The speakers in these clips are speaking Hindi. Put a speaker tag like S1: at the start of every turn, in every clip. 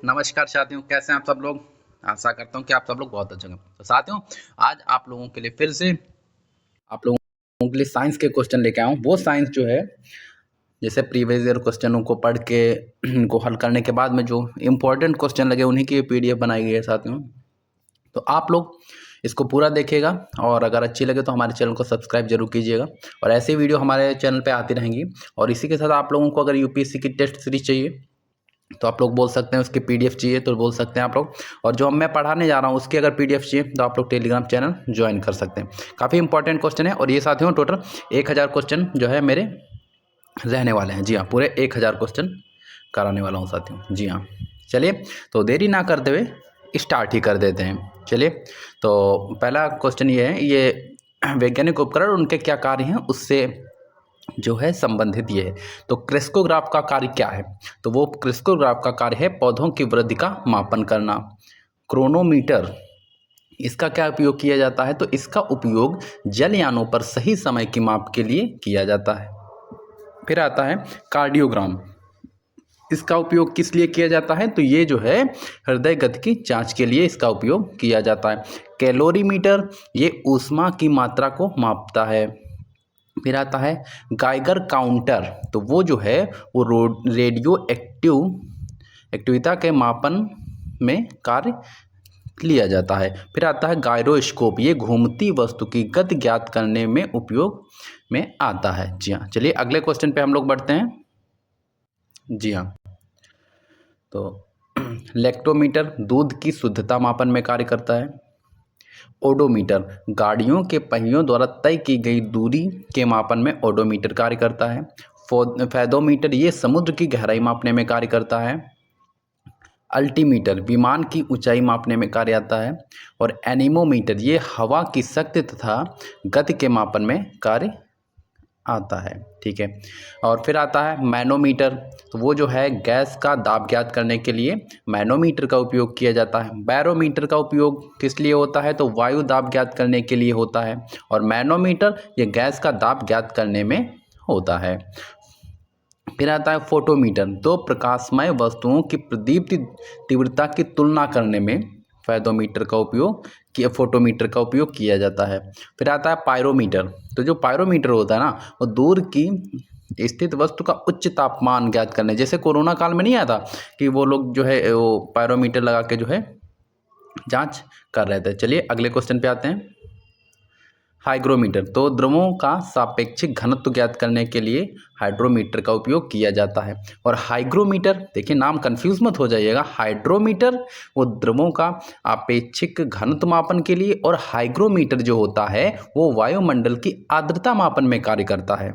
S1: नमस्कार साथियों, कैसे हैं आप सब लोग। आशा करता हूँ कि आप सब लोग बहुत अच्छे होंगे। तो साथियों, आज आप लोगों के लिए फिर से आप लोगों के लिए साइंस के क्वेश्चन लेके आया हूँ। वो साइंस जो है, जैसे प्रीवियस ईयर क्वेश्चनों को पढ़ के उनको हल करने के बाद में जो इम्पोर्टेंट क्वेश्चन लगे उन्हीं की पीडीएफ बनाई गई है साथियों। तो आप लोग इसको पूरा देखिएगा और अगर अच्छी लगे तो हमारे चैनल को सब्सक्राइब जरूर कीजिएगा और ऐसी वीडियो हमारे चैनल पे आती रहेंगी। और इसी के साथ आप लोगों को अगर यूपीएससी की टेस्ट सीरीज चाहिए तो आप लोग बोल सकते हैं, उसकी पीडीएफ चाहिए तो बोल सकते हैं आप लोग। और जो मैं पढ़ाने जा रहा हूँ उसकी अगर पीडीएफ चाहिए तो आप लोग टेलीग्राम चैनल ज्वाइन कर सकते हैं। काफ़ी इंपॉर्टेंट क्वेश्चन है और ये साथियों टोटल 1000 क्वेश्चन जो है मेरे रहने वाले हैं। जी हाँ, पूरे 1000 क्वेश्चन कराने वाला हूँ साथियों। जी हाँ, चलिए तो देरी ना करते हुए स्टार्ट ही कर देते हैं। चलिए, तो पहला क्वेश्चन ये है, ये वैज्ञानिक उपकरण उनके क्या कार्य हैं उससे जो है संबंधित ये है। तो क्रेस्कोग्राफ का कार्य क्या है? तो वो क्रेस्कोग्राफ का कार्य है पौधों की वृद्धि का मापन करना। क्रोनोमीटर, इसका क्या उपयोग किया जाता है? तो इसका उपयोग जलयानों पर सही समय की माप के लिए किया जाता है। फिर आता है कार्डियोग्राम, इसका उपयोग किस लिए किया जाता है? तो ये जो है हृदय गति की जांच के लिए इसका उपयोग किया जाता है। कैलोरीमीटर, ये ऊष्मा की मात्रा को मापता है। फिर आता है गाइगर काउंटर, तो वो जो है वो रेडियो एक्टिविता के मापन में कार्य लिया जाता है। फिर आता है गायरोस्कोप, ये घूमती वस्तु की गति ज्ञात करने में उपयोग में आता है। जी हाँ, चलिए अगले क्वेश्चन पे हम लोग बढ़ते हैं। जी हाँ, तो लैक्टोमीटर दूध की शुद्धता मापन में कार्य करता है। ओडोमीटर, गाड़ियों के पहियों द्वारा तय की गई दूरी के मापन में ओडोमीटर कार्य करता है। फैदोमीटर, ये समुद्र की गहराई मापने में कार्य करता है। अल्टीमीटर, विमान की ऊंचाई मापने में कार्य आता है। और एनीमोमीटर, ये हवा की शक्ति तथा गति के मापन में कार्य आता है। ठीक है, और फिर आता है मैनोमीटर, तो वो जो है गैस का दाब ज्ञात करने के लिए मैनोमीटर का उपयोग किया जाता है। बैरोमीटर का उपयोग किस लिए होता है? तो वायु दाब ज्ञात करने के लिए होता है। और मैनोमीटर ये गैस का दाब ज्ञात करने में होता है। फिर आता है फोटोमीटर, दो प्रकाशमय वस्तुओं की प्रदीप्ति तीव्रता की तुलना करने में फोटोमीटर का उपयोग किया जाता है। फिर आता है पायरोमीटर, तो जो पायरोमीटर होता है ना, वो दूर की स्थित वस्तु का उच्च तापमान ज्ञात करने, जैसे कोरोना काल में नहीं आया था कि वो लोग जो है वो पायरोमीटर लगा के जो है जांच कर रहे थे। चलिए अगले क्वेश्चन पे आते हैं। हाइग्रोमीटर, तो द्रवों का सापेक्षिक घनत्व ज्ञात करने के लिए हाइड्रोमीटर का उपयोग किया जाता है। और हाइग्रोमीटर, देखिए नाम कंफ्यूज मत हो जाइएगा, हाइड्रोमीटर वो द्रवों का आपेक्षिक घनत्व मापन के लिए, और हाइग्रोमीटर जो होता है वो वायुमंडल की आर्द्रता मापन में कार्य करता है।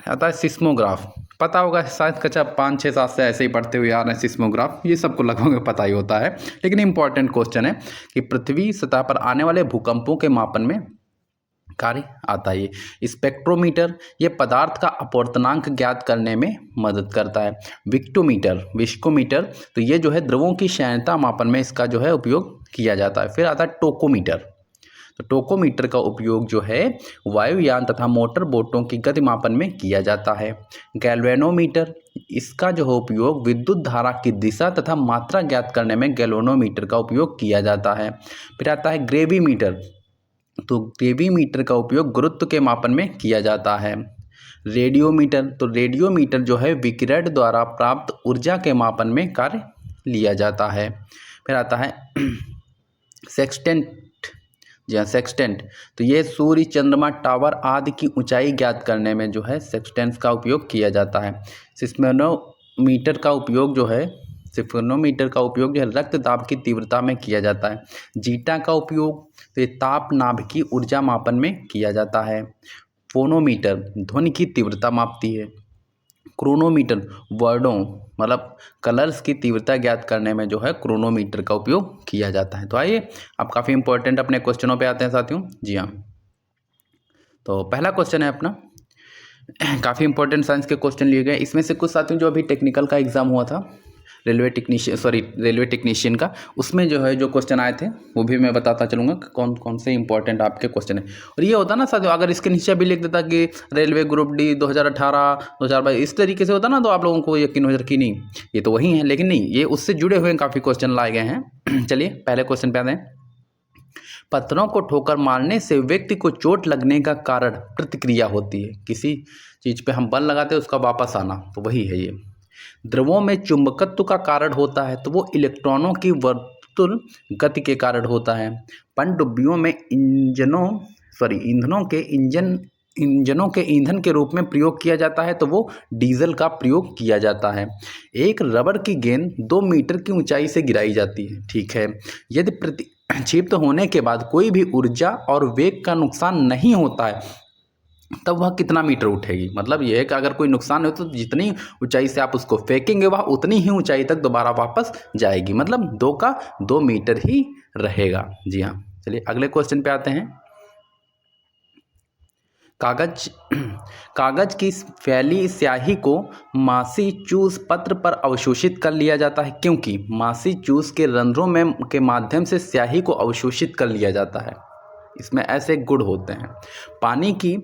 S1: आता है सिस्मोग्राफ, पता होगा शायद कक्षा 5, 6, 7 से ऐसे ही पढ़ते हुए आ रहे हैं। सिस्मोग्राफ ये सबको लगभग पता ही होता है, लेकिन इंपॉर्टेंट क्वेश्चन है कि पृथ्वी सतह पर आने वाले भूकंपों के मापन में कार्य आता है। स्पेक्ट्रोमीटर, ये पदार्थ का अपवर्तनांक ज्ञात करने में मदद करता है। विस्कोमीटर, तो ये जो है द्रवों की श्यानता मापन में इसका जो है उपयोग किया जाता है। फिर आता है टोकोमीटर, तो टोकोमीटर का उपयोग जो है वायुयान तथा मोटर बोटों की गति मापन में किया जाता है। गैल्वेनोमीटर, इसका जो है उपयोग विद्युत धारा की दिशा तथा मात्रा ज्ञात करने में गैल्वेनोमीटर का उपयोग किया जाता है। फिर आता है ग्रेविमीटर, तो ग्रेविमीटर का उपयोग गुरुत्व के मापन में किया जाता है। रेडियोमीटर, तो रेडियोमीटर जो है विकिरण द्वारा प्राप्त ऊर्जा के मापन में कार्य लिया जाता है। फिर आता है सेक्सटेंट, जी हाँ सेक्सटेंट, तो ये सूर्य, चंद्रमा, टावर आदि की ऊंचाई ज्ञात करने में जो है सेक्सटेंट का उपयोग किया जाता है। सिस्मोमीटर का उपयोग जो है रक्त दाब की तीव्रता में किया जाता है। जीटा का उपयोग तो ये ताप नाभ की ऊर्जा मापन में किया जाता है। फोनोमीटर ध्वनि की तीव्रता मापती है। क्रोनोमीटर वर्डों मतलब कलर्स की तीव्रता ज्ञात करने में जो है क्रोनोमीटर का उपयोग किया जाता है। तो आइए अब काफ़ी इंपॉर्टेंट अपने क्वेश्चनों पे आते हैं साथियों। जी हाँ, तो पहला क्वेश्चन है अपना, काफ़ी इंपॉर्टेंट साइंस के क्वेश्चन लिए गए। इसमें से कुछ साथियों जो अभी टेक्निकल का एग्जाम हुआ था रेलवे टेक्नीशियन का, उसमें जो है जो क्वेश्चन आए थे वो भी मैं बताता चलूँगा कौन कौन से इंपॉर्टेंट आपके क्वेश्चन है। और ये होता ना साथियों, अगर इसके नीचे भी लिख देता कि रेलवे ग्रुप डी 2018 2022 इस तरीके से होता ना, तो आप लोगों को यकीन हो जाता कि नहीं ये तो वही है, लेकिन नहीं, ये उससे जुड़े हुए काफ़ी क्वेश्चन लाए गए हैं। चलिए पहले क्वेश्चन पे आते हैं। पत्थरों को ठोकर मारने से व्यक्ति को चोट लगने का कारण प्रतिक्रिया होती है। किसी चीज़ पे हम बल लगाते हैं उसका वापस आना, तो वही है ये। द्रवों में चुंबकत्व का कारण होता है, तो वो इलेक्ट्रॉनों की वर्तुल गति के कारण होता है। पनडुब्बियों में इंजनों के ईंधन के रूप में प्रयोग किया जाता है, तो वो डीजल का प्रयोग किया जाता है। एक रबड़ की गेंद 2 मीटर की ऊंचाई से गिराई जाती है, ठीक है। यदि प्रतिक्षिप्त होने के बाद कोई भी ऊर्जा और वेग का नुकसान नहीं होता है, तब वह कितना मीटर उठेगी। मतलब यह है कि अगर कोई नुकसान हो तो जितनी ऊंचाई से आप उसको फेंकेंगे वह उतनी ही ऊंचाई तक दोबारा वापस जाएगी, मतलब 2 का 2 मीटर ही रहेगा। जी हाँ, चलिए अगले क्वेश्चन पे आते हैं। कागज की फैली स्याही को मासी चूस पत्र पर अवशोषित कर लिया जाता है, क्योंकि मासी चूस के रंध्रों के माध्यम से स्याही को अवशोषित कर लिया जाता है। इसमें ऐसे गुण होते हैं। पानी की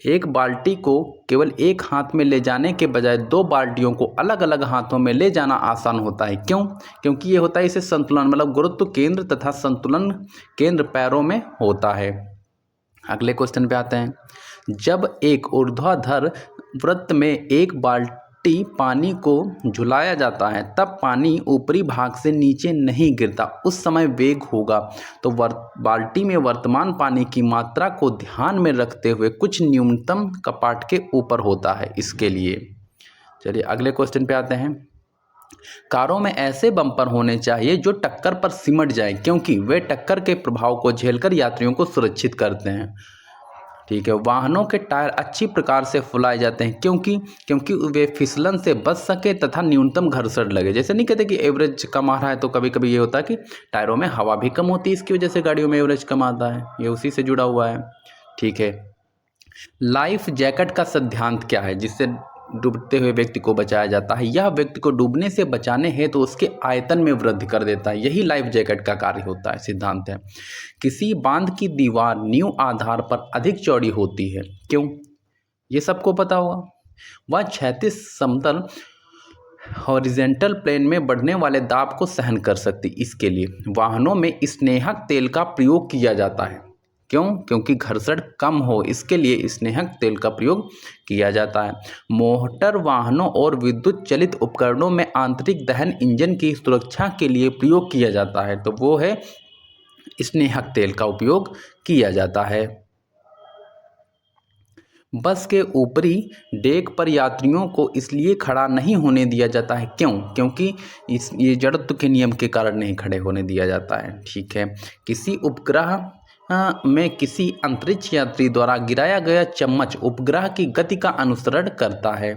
S1: एक बाल्टी को केवल एक हाथ में ले जाने के बजाय 2 बाल्टियों को अलग अलग हाथों में ले जाना आसान होता है। क्यों? क्योंकि ये होता है इसे संतुलन, मतलब गुरुत्व केंद्र तथा संतुलन केंद्र पैरों में होता है। अगले क्वेश्चन पे आते हैं। जब एक ऊर्ध्वाधर वृत्त में एक बाल्टी पानी को झुलाया जाता है, तब पानी ऊपरी भाग से नीचे नहीं गिरता, उस समय वेग होगा। तो बाल्टी में वर्तमान पानी की मात्रा को ध्यान में रखते हुए कुछ न्यूनतम कपाट के ऊपर होता है इसके लिए। चलिए अगले क्वेश्चन पे आते हैं। कारों में ऐसे बम्पर होने चाहिए जो टक्कर पर सिमट जाए, क्योंकि वे टक्कर के प्रभाव को झेलकर यात्रियों को सुरक्षित करते हैं, ठीक है। वाहनों के टायर अच्छी प्रकार से फुलाए जाते हैं, क्योंकि वे फिसलन से बच सके तथा न्यूनतम घर्षण लगे। जैसे नहीं कहते कि एवरेज कम आ रहा है, तो कभी कभी ये होता है कि टायरों में हवा भी कम होती है, इसकी वजह से गाड़ियों में एवरेज कम आता है, ये उसी से जुड़ा हुआ है, ठीक है। लाइफ जैकेट का सिद्धांत क्या है जिससे डूबते हुए व्यक्ति को बचाया जाता है? यह व्यक्ति को डूबने से बचाने हेतु तो उसके आयतन में वृद्धि कर देता है, यही लाइफ जैकेट का कार्य होता है, सिद्धांत है। किसी बांध की दीवार नींव आधार पर अधिक चौड़ी होती है, क्यों? ये सबको पता होगा। वह क्षैतिज समतल हॉरिजेंटल प्लेन में बढ़ने वाले दाब को सहन कर सकती। इसके लिए वाहनों में स्नेहक तेल का प्रयोग किया जाता है, क्यों? क्योंकि घर्षण कम हो, इसके लिए स्नेहक तेल का प्रयोग किया जाता है। मोटर वाहनों और विद्युत चलित उपकरणों में आंतरिक दहन इंजन की सुरक्षा के लिए प्रयोग किया जाता है, तो वो है स्नेहक तेल का उपयोग किया जाता है। बस के ऊपरी डेक पर यात्रियों को इसलिए खड़ा नहीं होने दिया जाता है, क्यों? क्योंकि ये जड़त्व के नियम के कारण नहीं खड़े होने दिया जाता है, ठीक है। किसी उपग्रह में किसी अंतरिक्ष यात्री द्वारा गिराया गया चम्मच उपग्रह की गति का अनुसरण करता है।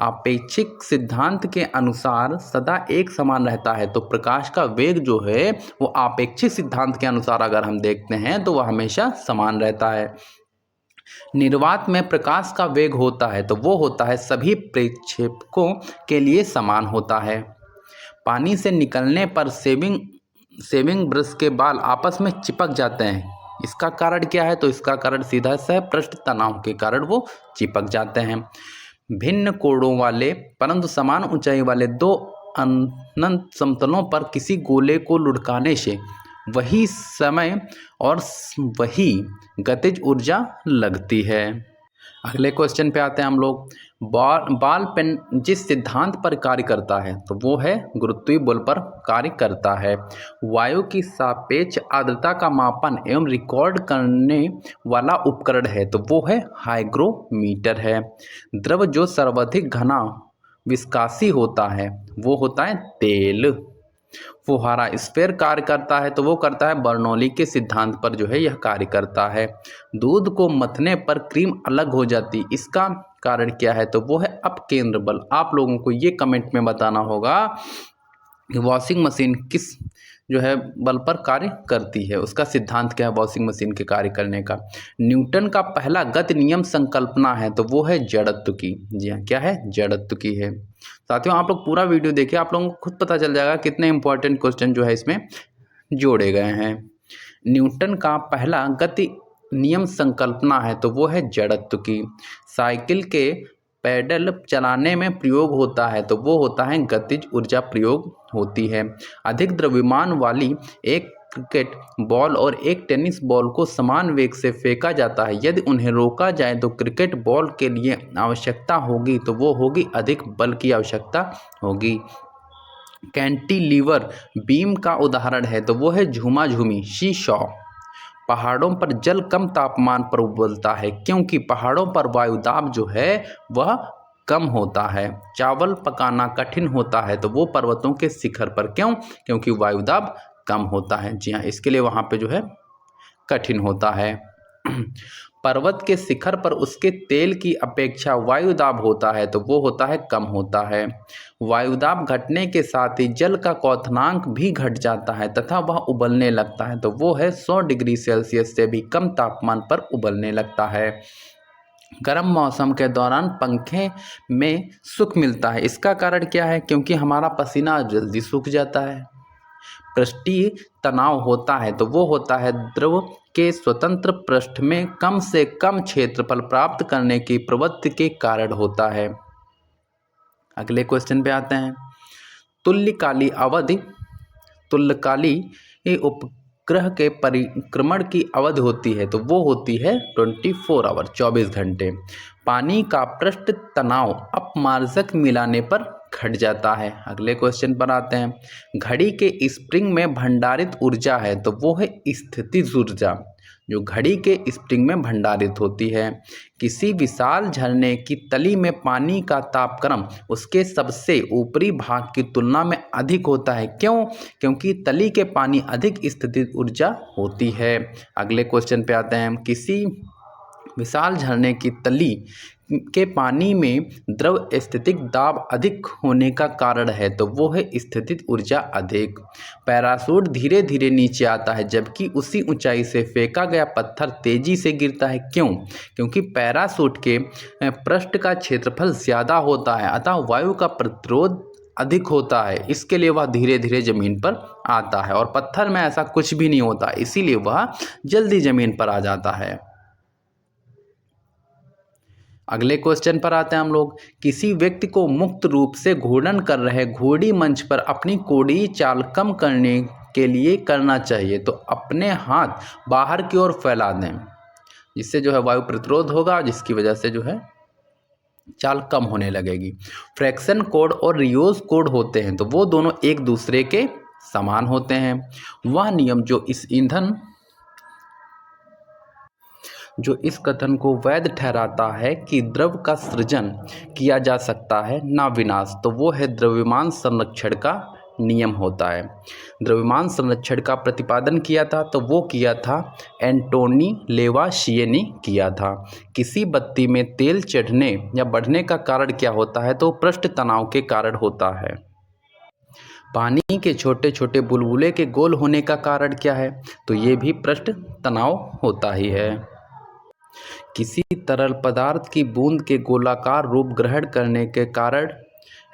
S1: आपेक्षिक सिद्धांत के अनुसार सदा एक समान रहता है, तो प्रकाश का वेग जो है वो आपेक्षिक सिद्धांत के अनुसार अगर हम देखते हैं तो वह हमेशा समान रहता है। निर्वात में प्रकाश का वेग होता है, तो वो होता है सभी प्रक्षेपकों के लिए समान होता है। पानी से निकलने पर शेविंग ब्रश के बाल आपस में चिपक जाते हैं, इसका कारण क्या है? तो इसका कारण सीधा सहपृष्ठ तनाव के कारण वो चिपक जाते हैं। भिन्न कोणों वाले परंतु समान ऊंचाई वाले 2 अनंत समतलों पर किसी गोले को लुढ़काने से वही समय और वही गतिज ऊर्जा लगती है। अगले क्वेश्चन पे आते हैं हम लोग। बॉल पेन जिस सिद्धांत पर कार्य करता है, तो वो है गुरुत्वीय बल पर कार्य करता है। वायु की सापेक्ष आर्द्रता का मापन एवं रिकॉर्ड करने वाला उपकरण है, तो वो है हाइग्रोमीटर है। द्रव जो सर्वाधिक घना विस्कासी होता है वो होता है तेल। फुहारा स्फीयर कार्य करता है, तो वो करता है बर्नौली के सिद्धांत पर जो है यह कार्य करता है। दूध को मथने पर क्रीम अलग हो जाती, इसका कारण क्या है? तो वो है अपकेंद्र बल। आप लोगों को ये कमेंट में बताना होगा कि वॉशिंग मशीन किस जो है बल पर कार्य करती है, उसका सिद्धांत क्या है वॉशिंग मशीन के कार्य करने का। न्यूटन का पहला गति नियम संकल्पना है तो वो है जड़त्व की। जी हाँ, क्या है, जड़त्व की है। साथियों आप लोग पूरा वीडियो देखिए, आप लोगों को खुद पता चल जाएगा कितने इंपॉर्टेंट क्वेश्चन जो है इसमें जोड़े गए हैं। न्यूटन का पहला गति नियम संकल्पना है तो वो है जड़त्व की। साइकिल के पैडल चलाने में प्रयोग होता है तो वो होता है गतिज ऊर्जा प्रयोग होती है। अधिक द्रव्यमान वाली एक क्रिकेट बॉल और एक टेनिस बॉल को समान वेग से फेंका जाता है। यदि उन्हें रोका जाए तो क्रिकेट बॉल के लिए आवश्यकता होगी तो वो होगी अधिक बल की आवश्यकता होगी। कैंटिलीवर बीम का उदाहरण है तो वो है झूमाझूमी सी शॉ। पहाड़ों पर जल कम तापमान पर उबलता है क्योंकि पहाड़ों पर वायुदाब जो है वह कम होता है। चावल पकाना कठिन होता है तो वो पर्वतों के शिखर पर, क्यों, क्योंकि वायुदाब कम होता है। जी हाँ, इसके लिए वहाँ पे जो है कठिन होता है। पर्वत के शिखर पर उसके तेल की अपेक्षा वायुदाब होता है तो वो होता है कम होता है। वायुदाब घटने के साथ ही जल का क्वथनांक भी घट जाता है तथा वह उबलने लगता है तो वो है 100 डिग्री सेल्सियस से भी कम तापमान पर उबलने लगता है। गर्म मौसम के दौरान पंखे में सुख मिलता है, इसका कारण क्या है, क्योंकि हमारा पसीना जल्दी सूख जाता है। पृष्ठीय तनाव होता है तो वो होता है द्रव के स्वतंत्र पृष्ठ में कम से कम क्षेत्रफल प्राप्त करने की प्रवृत्ति के कारण होता है। अगले क्वेश्चन पे आते हैं। तुल्यकाली अवधि, तुल्यकाली उपग्रह के परिक्रमण की अवधि होती है तो वो होती है 24 आवर, 24 घंटे। पानी का पृष्ठ तनाव अपमार्जक मिलाने पर घट जाता है। अगले क्वेश्चन पर आते हैं। घड़ी के स्प्रिंग में भंडारित ऊर्जा है तो वो है स्थितिज ऊर्जा, जो घड़ी के स्प्रिंग में भंडारित होती है। किसी विशाल झरने की तली में पानी का तापक्रम उसके सबसे ऊपरी भाग की तुलना में अधिक होता है, क्यों, क्योंकि तली के पानी अधिक स्थितिज ऊर्जा होती है। अगले क्वेश्चन पे आते हैं। किसी विशाल झरने की तली के पानी में द्रव स्थितिक दाब अधिक होने का कारण है तो वो है स्थितिज ऊर्जा अधिक। पैराशूट धीरे धीरे नीचे आता है जबकि उसी ऊंचाई से फेंका गया पत्थर तेजी से गिरता है, क्यों, क्योंकि पैराशूट के पृष्ठ का क्षेत्रफल ज़्यादा होता है अतः वायु का प्रतिरोध अधिक होता है, इसके लिए वह धीरे धीरे ज़मीन पर आता है। और पत्थर में ऐसा कुछ भी नहीं होता, इसीलिए वह जल्दी ज़मीन पर आ जाता है। अगले क्वेश्चन पर आते हैं हम लोग। किसी व्यक्ति को मुक्त रूप से घूर्णन कर रहे घोड़ी मंच पर अपनी कोड़ी चाल कम करने के लिए करना चाहिए तो अपने हाथ बाहर की ओर फैला दें, जिससे जो है वायु प्रतिरोध होगा, जिसकी वजह से जो है चाल कम होने लगेगी। फ्रैक्शन कोड और रियोज कोड होते हैं तो वो दोनों एक दूसरे के समान होते हैं। वह नियम जो इस कथन को वैध ठहराता है कि द्रव का सृजन किया जा सकता है ना विनाश, तो वो है द्रव्यमान संरक्षण का नियम होता है। द्रव्यमान संरक्षण का प्रतिपादन किया था तो वो किया था एंटोनी लेवाशिये ने किया था। किसी बत्ती में तेल चढ़ने या बढ़ने का कारण क्या होता है तो पृष्ठ तनाव के कारण होता है। पानी के छोटे छोटे बुलबुले के गोल होने का कारण क्या है तो ये भी पृष्ठ तनाव होता ही है। किसी तरल पदार्थ की बूंद के गोलाकार रूप ग्रहण करने के कारण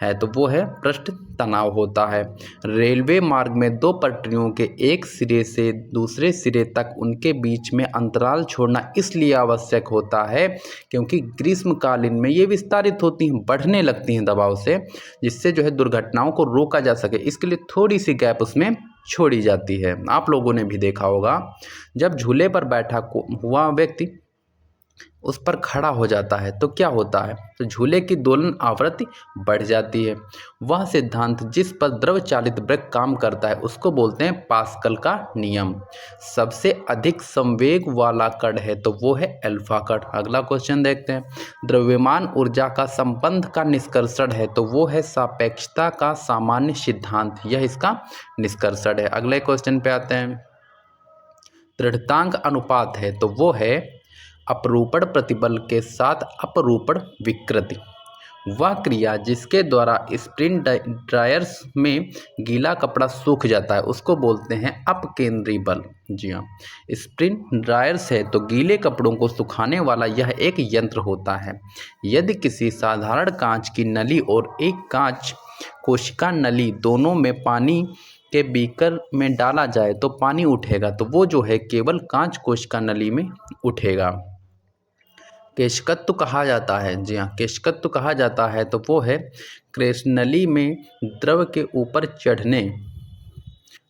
S1: है तो वो है पृष्ठ तनाव होता है। रेलवे मार्ग में दो पटरियों के एक सिरे से दूसरे सिरे तक उनके बीच में अंतराल छोड़ना इसलिए आवश्यक होता है क्योंकि ग्रीष्मकालीन में ये विस्तारित होती हैं, बढ़ने लगती हैं दबाव से, जिससे जो है दुर्घटनाओं को रोका जा सके, इसके लिए थोड़ी सी गैप उसमें छोड़ी जाती है। आप लोगों ने भी देखा होगा जब झूले पर बैठा हुआ व्यक्ति उस पर खड़ा हो जाता है तो क्या होता है तो झूले की दोलन आवृत्ति बढ़ जाती है। वह सिद्धांत जिस पर द्रव चालित ब्रेक काम करता है उसको बोलते हैं पास्कल का नियम। सबसे अधिक संवेग वाला कण है तो वो है अल्फा कण। अगला क्वेश्चन देखते हैं। द्रव्यमान ऊर्जा का संबंध का निष्कर्षण है तो वो है सापेक्षता का सामान्य सिद्धांत, यह इसका निष्कर्षण है। अगले क्वेश्चन पे आते हैं। दृढ़तांक अनुपात है तो वो है अपरूपण प्रतिबल के साथ अपरूपण विकृति। वह क्रिया जिसके द्वारा स्प्रिन ड्रायर्स में गीला कपड़ा सूख जाता है उसको बोलते हैं अपकेंद्री बल। जी हाँ, स्प्रिन ड्रायर्स है तो गीले कपड़ों को सुखाने वाला यह एक यंत्र होता है। यदि किसी साधारण कांच की नली और एक कांच कोशिका नली दोनों में पानी के बीकर में डाला जाए तो पानी उठेगा, तो वो जो है केवल कांच कोशिका नली में उठेगा। केशकत्व कहा जाता है, जी हाँ, केशकत्व कहा जाता है तो वो है कृष्णनली में द्रव के ऊपर चढ़ने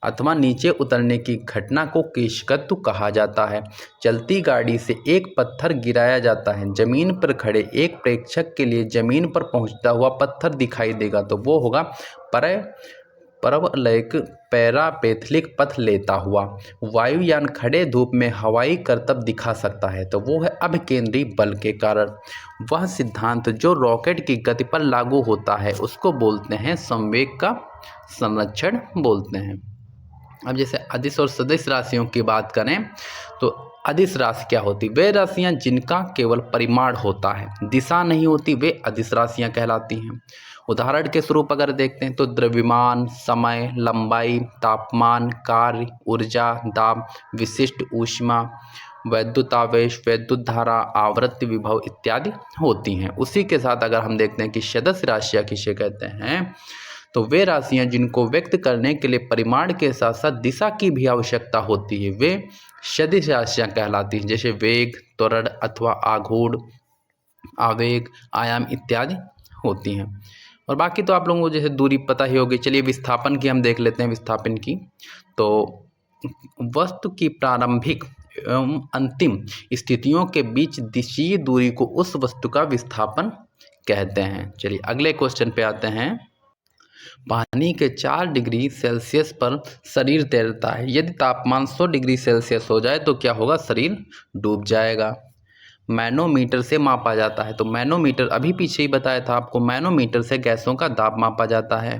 S1: अथवा नीचे उतरने की घटना को केशकत्व कहा जाता है। चलती गाड़ी से एक पत्थर गिराया जाता है, जमीन पर खड़े एक प्रेक्षक के लिए जमीन पर पहुंचता हुआ पत्थर दिखाई देगा तो वो होगा परवलयिक पैरापेथलिक पथ लेता हुआ। वायुयान खड़े धूप में हवाई करतब दिखा सकता है तो वो है अभिकेंद्री बल के कारण। वह सिद्धांत जो रॉकेट की गति पर लागू होता है उसको बोलते हैं संवेग का संरक्षण बोलते हैं। अब जैसे अदिश और सदिश राशियों की बात करें तो अदिश राशि क्या होती, वे राशियां जिनका केवल परिमाण होता है, दिशा नहीं होती, वे अदिश राशियां कहलाती हैं। उदाहरण के स्वरूप अगर देखते हैं तो द्रव्यमान, समय, लंबाई, तापमान, कार्य, ऊर्जा, दाब, विशिष्ट ऊष्मा, वैद्युत आवेश, वैद्युत धारा, आवृत्ति, विभव इत्यादि होती हैं। उसी के साथ अगर हम देखते हैं कि सदस्य राशियाँ किसे कहते हैं तो वे राशियां जिनको व्यक्त करने के लिए परिमाण के साथ साथ दिशा की भी आवश्यकता होती है, वे सदिश राशियां कहलाती हैं। जैसे वेग, त्वरण अथवा आघूर्ण, आवेग, आयाम इत्यादि होती हैं। और बाकी तो आप लोगों को जैसे दूरी पता ही होगी। चलिए विस्थापन की हम देख लेते हैं। विस्थापन की तो वस्तु की प्रारंभिक एवं अंतिम स्थितियों के बीच दिशीय दूरी को उस वस्तु का विस्थापन कहते हैं। चलिए अगले क्वेश्चन पे आते हैं। पानी के 4 डिग्री सेल्सियस पर शरीर तैरता है। यदि तापमान 100 डिग्री सेल्सियस हो जाए तो क्या होगा, शरीर डूब जाएगा। मैनोमीटर से मापा जाता है तो मैनोमीटर अभी पीछे ही बताया था आपको, मैनोमीटर से गैसों का दाब मापा जाता है।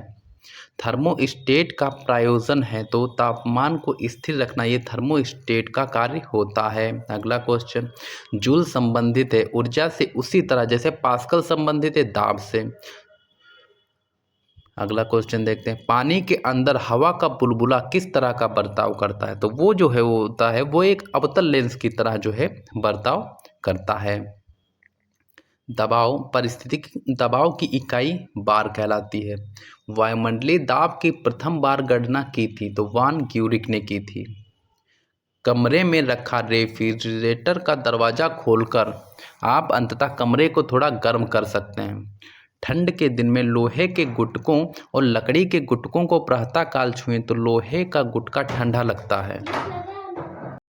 S1: थर्मोस्टेट का प्रयोजन है तो तापमान को स्थिर रखना, ये थर्मोस्टेट का कार्य होता है। अगला क्वेश्चन, जूल संबंधित है ऊर्जा से उसी तरह जैसे पास्कल संबंधित है दाब से। अगला क्वेश्चन देखते हैं, पानी के अंदर हवा का बुलबुला किस तरह का बर्ताव करता है तो वो जो है वो होता है वो एक अवतल लेंस की तरह जो है बर्ताव करता है। दबाव परिस्थितिक दबाव की इकाई बार कहलाती है। वायुमंडलीय दाब की प्रथम बार गणना की थी तो वान ग्यूरिक ने की थी। कमरे में रखा रेफ्रिजरेटर का दरवाज़ा खोलकर आप अंततः कमरे को थोड़ा गर्म कर सकते हैं। ठंड के दिन में लोहे के गुटकों और लकड़ी के गुटकों को प्रातःकाल छुएं तो लोहे का गुटका ठंडा लगता है।